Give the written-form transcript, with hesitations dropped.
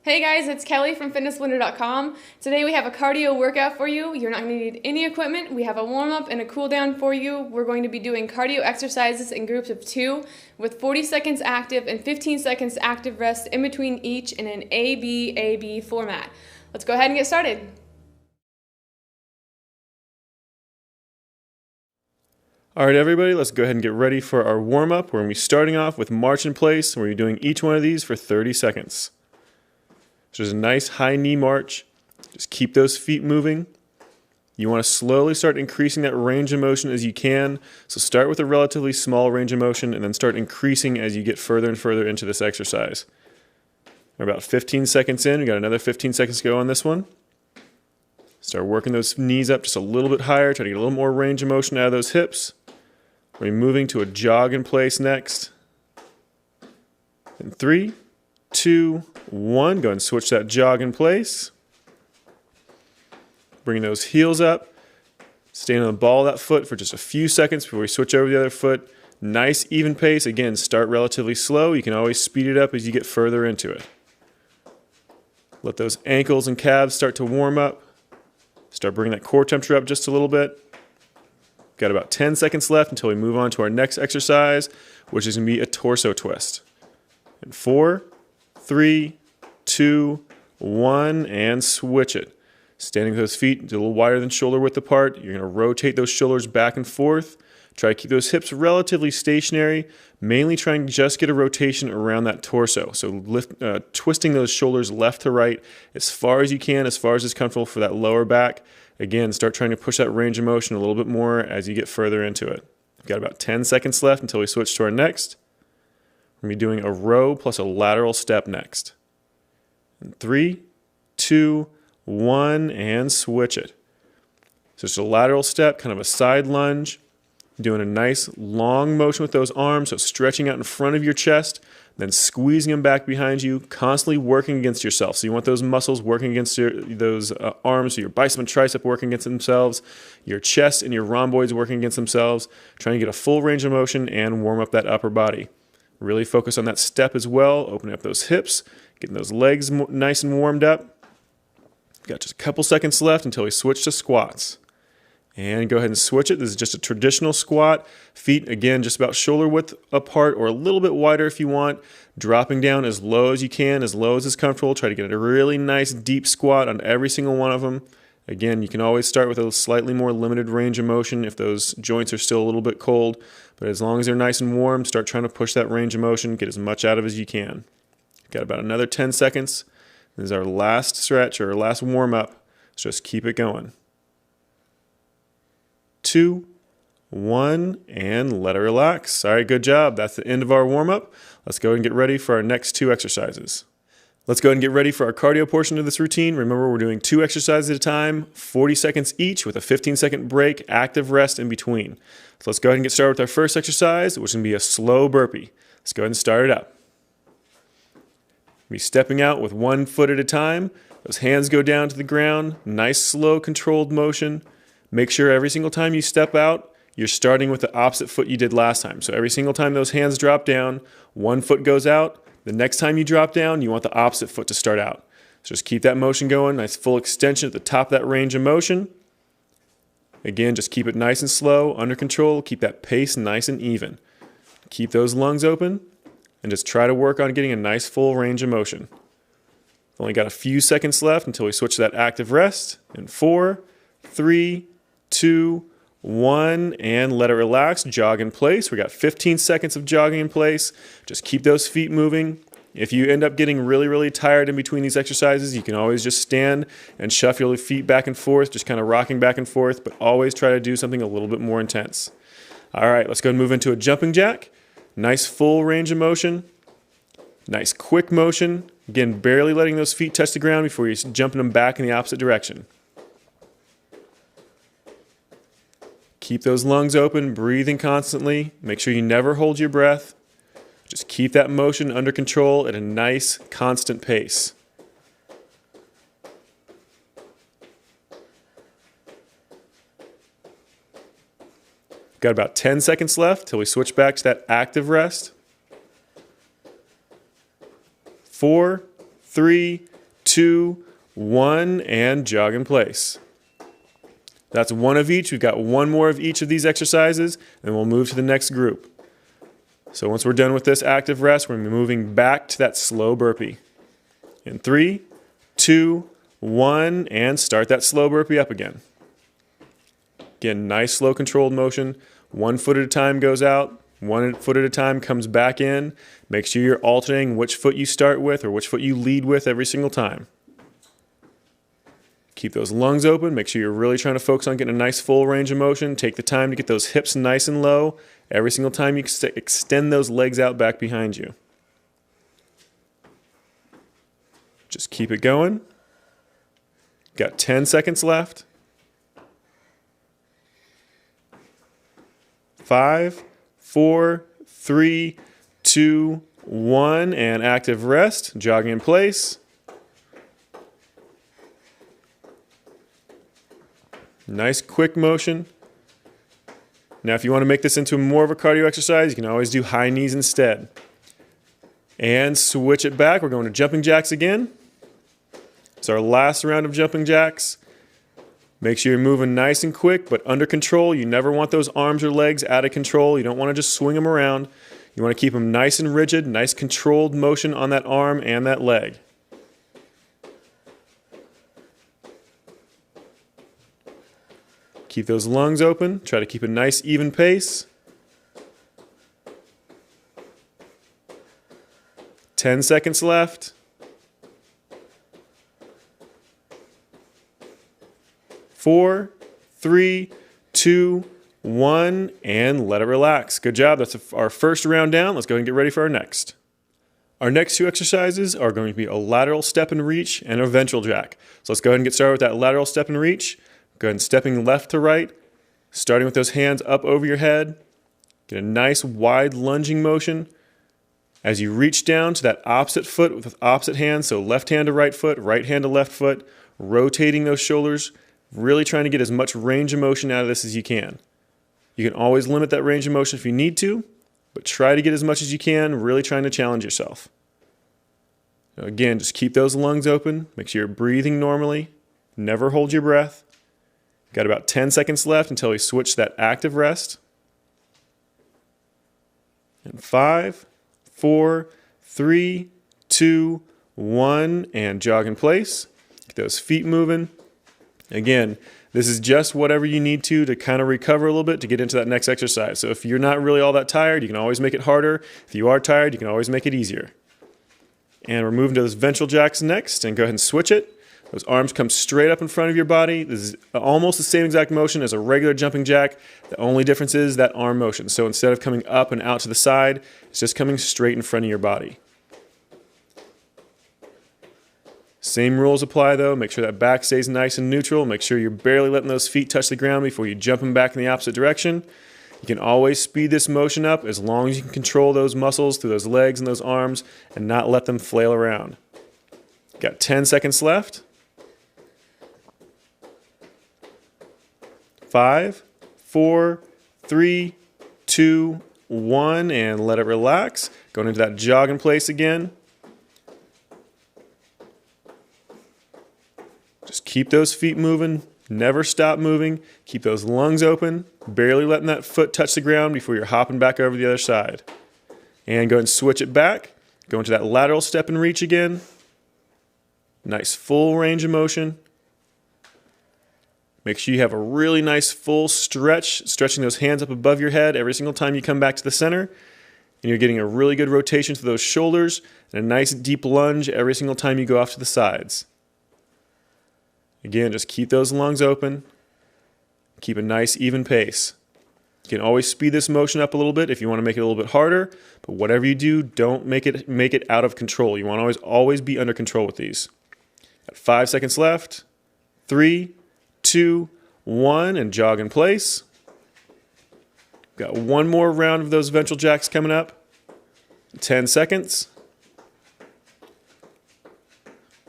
Hey guys, it's Kelly from fitnessblender.com. Today we have a cardio workout for you. You're not going to need any equipment. We have a warm-up and a cool-down for you. We're going to be doing cardio exercises in groups of 2 with 40 seconds active and 15 seconds active rest in between each in an A-B format. Let's go ahead and get started. All right, everybody, let's go ahead and get ready for our warm-up. We're going to be starting off with march in place. We're going to be doing each one of these for 30 seconds. So there's a nice high knee march. Just keep those feet moving. You want to slowly start increasing that range of motion as you can. So start with a relatively small range of motion and then start increasing as you get further and further into this exercise. We're about 15 seconds in. We got another 15 seconds to go on this one. Start working those knees up just a little bit higher. Try to get a little more range of motion out of those hips. We're moving to a jog in place next. In 3, 2, 1. Go ahead and switch that jog in place. Bring those heels up. Stand on the ball of that foot for just a few seconds before we switch over to the other foot. Nice even pace. Again, start relatively slow. You can always speed it up as you get further into it. Let those ankles and calves start to warm up. Start bringing that core temperature up just a little bit. Got about 10 seconds left until we move on to our next exercise, which is going to be a torso twist. In 4, 3, 2, 1, and switch it. Standing with those feet a little wider than shoulder width apart. You're going to rotate those shoulders back and forth. Try to keep those hips relatively stationary, mainly trying to just get a rotation around that torso. So twisting those shoulders left to right as far as you can, as far as is comfortable for that lower back. Again, start trying to push that range of motion a little bit more as you get further into it. We've got about 10 seconds left until we switch to our next. We're going to be doing a row plus a lateral step next. In 3, 2, 1, and switch it. So it's a lateral step, kind of a side lunge. Doing a nice long motion with those arms, so stretching out in front of your chest, then squeezing them back behind you, constantly working against yourself. So you want those muscles working against those arms, so your bicep and tricep working against themselves, your chest and your rhomboids working against themselves, trying to get a full range of motion and warm up that upper body. Really focus on that step as well, opening up those hips, getting those legs nice and warmed up. Got just a couple seconds left until we switch to squats. And go ahead and switch it. This is just a traditional squat. Feet, again, just about shoulder width apart or a little bit wider if you want. Dropping down as low as you can, as low as is comfortable. Try to get a really nice deep squat on every single one of them. Again, you can always start with a slightly more limited range of motion if those joints are still a little bit cold. But as long as they're nice and warm, start trying to push that range of motion. Get as much out of as you can. Got about another 10 seconds. This is our last stretch or our last warm-up. So just keep it going. 2, 1, and let it relax. All right, good job. That's the end of our warm-up. Let's go ahead and get ready for our next 2 exercises. Let's go ahead and get ready for our cardio portion of this routine. Remember, we're doing 2 exercises at a time, 40 seconds each with a 15-second break, active rest in between. So let's go ahead and get started with our first exercise, which is going to be a slow burpee. Let's go ahead and start it up. Be stepping out with 1 foot at a time. Those hands go down to the ground. Nice, slow, controlled motion. Make sure every single time you step out, you're starting with the opposite foot you did last time. So every single time those hands drop down, 1 foot goes out. The next time you drop down, you want the opposite foot to start out. So just keep that motion going. Nice full extension at the top of that range of motion. Again, just keep it nice and slow, under control. Keep that pace nice and even. Keep those lungs open and just try to work on getting a nice full range of motion. Only got a few seconds left until we switch to that active rest. In 4, 3, 2, 1, and let it relax. Jog in place. We got 15 seconds of jogging in place. Just keep those feet moving. If you end up getting really, really tired in between these exercises, you can always just stand and shuffle your feet back and forth, just kind of rocking back and forth, but always try to do something a little bit more intense. All right, let's go and move into a jumping jack. Nice full range of motion. Nice quick motion. Again, barely letting those feet touch the ground before you're jumping them back in the opposite direction. Keep those lungs open, breathing constantly. Make sure you never hold your breath. Just keep that motion under control at a nice, constant pace. Got about 10 seconds left till we switch back to that active rest. 4, 3, 2, 1, and jog in place. That's one of each. We've got one more of each of these exercises, and we'll move to the next group. So once we're done with this active rest, we're moving back to that slow burpee. In 3, 2, 1, and start that slow burpee up again. Again, nice slow controlled motion. 1 foot at a time goes out, 1 foot at a time comes back in. Make sure you're alternating which foot you start with or which foot you lead with every single time. Keep those lungs open. Make sure you're really trying to focus on getting a nice full range of motion. Take the time to get those hips nice and low. Every single time you extend those legs out back behind you. Just keep it going. Got 10 seconds left. 5, 4, 3, 2, 1, and active rest. Jogging in place. Nice quick motion. Now if you want to make this into more of a cardio exercise, you can always do high knees instead. And switch it back. We're going to jumping jacks again. It's our last round of jumping jacks. Make sure you're moving nice and quick, but under control. You never want those arms or legs out of control. You don't want to just swing them around. You want to keep them nice and rigid, nice controlled motion on that arm and that leg. Keep those lungs open. Try to keep a nice even pace. 10 seconds left. 4, 3, 2, 1, and let it relax. Good job. That's our first round down. Let's go ahead and get ready for our next. Our next 2 exercises are going to be a lateral step and reach and a ventral jack. So let's go ahead and get started with that lateral step and reach. Go ahead and stepping left to right, starting with those hands up over your head. Get a nice wide lunging motion. As you reach down to that opposite foot with opposite hand, so left hand to right hand to left foot, rotating those shoulders, really trying to get as much range of motion out of this as you can. You can always limit that range of motion if you need to, but try to get as much as you can, really trying to challenge yourself. Now again, just keep those lungs open. Make sure you're breathing normally. Never hold your breath. Got about 10 seconds left until we switch to that active rest. And 5, 4, 3, 2, 1, and jog in place. Get those feet moving. Again, this is just whatever you need to kind of recover a little bit to get into that next exercise. So if you're not really all that tired, you can always make it harder. If you are tired, you can always make it easier. And we're moving to those ventral jacks next, and go ahead and switch it. Those arms come straight up in front of your body. This is almost the same exact motion as a regular jumping jack. The only difference is that arm motion. So instead of coming up and out to the side, it's just coming straight in front of your body. Same rules apply though. Make sure that back stays nice and neutral. Make sure you're barely letting those feet touch the ground before you jump them back in the opposite direction. You can always speed this motion up as long as you can control those muscles through those legs and those arms and not let them flail around. Got 10 seconds left. 5, 4, 3, 2, 1, and let it relax. Going into that jog in place again. Just keep those feet moving. Never stop moving. Keep those lungs open. Barely letting that foot touch the ground before you're hopping back over the other side. And go ahead and switch it back. Go into that lateral step and reach again. Nice full range of motion. Make sure you have a really nice full stretch, stretching those hands up above your head every single time you come back to the center. And you're getting a really good rotation to those shoulders and a nice deep lunge every single time you go off to the sides. Again, just keep those lungs open. Keep a nice even pace. You can always speed this motion up a little bit if you want to make it a little bit harder, but whatever you do, don't make it out of control. You want to always be under control with these. Got 5 seconds left. 3, 2, 1, and jog in place. Got one more round of those ventral jacks coming up. 10 seconds.